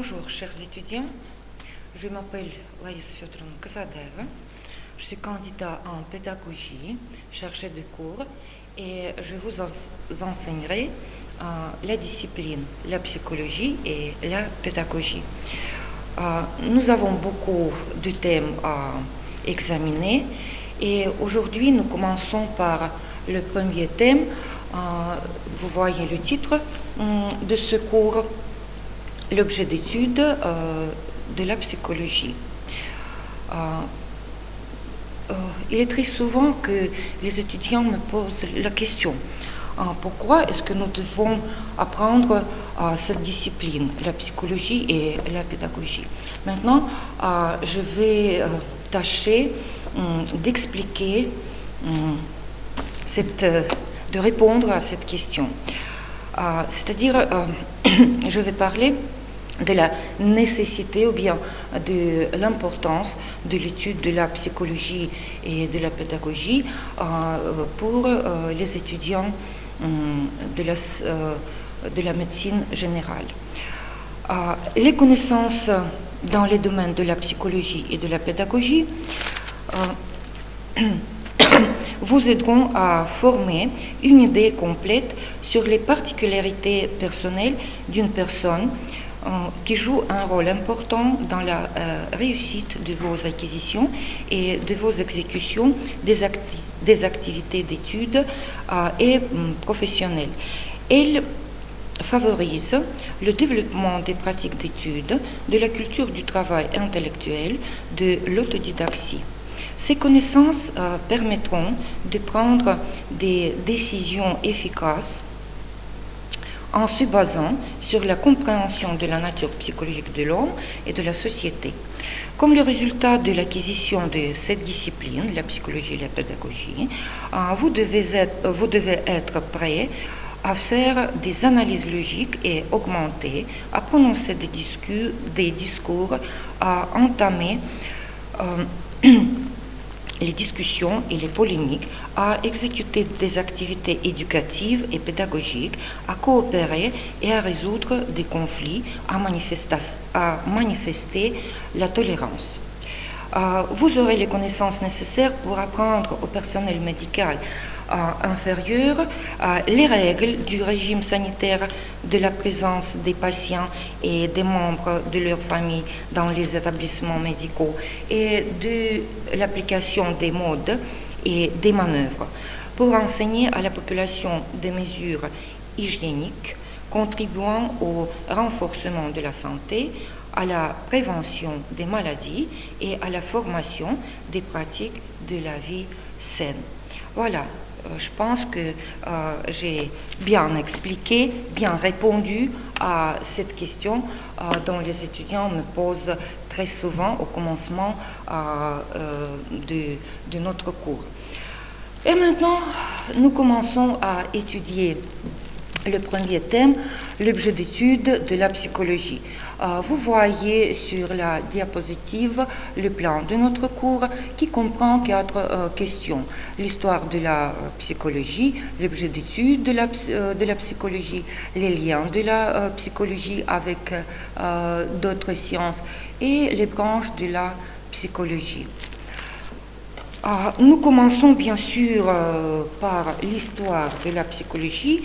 Bonjour, chers étudiants. Je m'appelle Laïs Fyodorovna Kasadeva. Je suis candidat en pédagogie, chargée de cours, et je vous enseignerai la discipline, la psychologie et la pédagogie. Nous avons beaucoup de thèmes à examiner et aujourd'hui nous commençons par le premier thème. Vous voyez le titre de ce cours, l'objet d'étude de la psychologie. Il est très souvent que les étudiants me posent la question pourquoi est-ce que nous devons apprendre cette discipline, la psychologie et la pédagogie. Maintenant, je vais tâcher d'expliquer, de répondre à cette question. C'est-à-dire, je vais parler de la nécessité ou bien de l'importance de l'étude de la psychologie et de la pédagogie pour les étudiants de la médecine générale. Les connaissances dans les domaines de la psychologie et de la pédagogie vous aideront à former une idée complète sur les particularités personnelles d'une personne qui joue un rôle important dans la réussite de vos acquisitions et de vos exécutions des activités d'études et professionnelles. Elle favorise le développement des pratiques d'études, de la culture du travail intellectuel, de l'autodidactie. Ces connaissances permettront de prendre des décisions efficaces en se basant sur la compréhension de la nature psychologique de l'homme et de la société. Comme le résultat de l'acquisition de cette discipline, la psychologie et la pédagogie, vous devez être prêt à faire des analyses logiques et augmenter, à prononcer des discours, à entamer les discussions et les polémiques, à exécuter des activités éducatives et pédagogiques, à coopérer et à résoudre des conflits, à manifester la tolérance. Vous aurez les connaissances nécessaires pour apprendre au personnel médical inférieur les règles du régime sanitaire, de la présence des patients et des membres de leur famille dans les établissements médicaux et de l'application des modes et des manœuvres pour enseigner à la population des mesures hygiéniques contribuant au renforcement de la santé, à la prévention des maladies et à la formation des pratiques de la vie saine. Voilà, je pense que j'ai bien expliqué, bien répondu à cette question dont les étudiants me posent très souvent au commencement de notre cours. Et maintenant, nous commençons à étudier le premier thème, l'objet d'étude de la psychologie. Vous voyez sur la diapositive le plan de notre cours qui comprend 4 questions. L'histoire de la psychologie, l'objet d'étude de la psychologie, les liens de la psychologie avec d'autres sciences et les branches de la psychologie. Nous commençons bien sûr par l'histoire de la psychologie,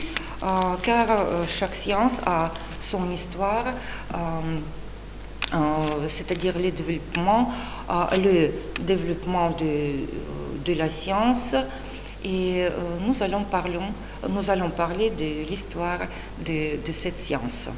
car chaque science a son histoire, c'est-à-dire le développement de la science, et nous allons parler de l'histoire de cette science.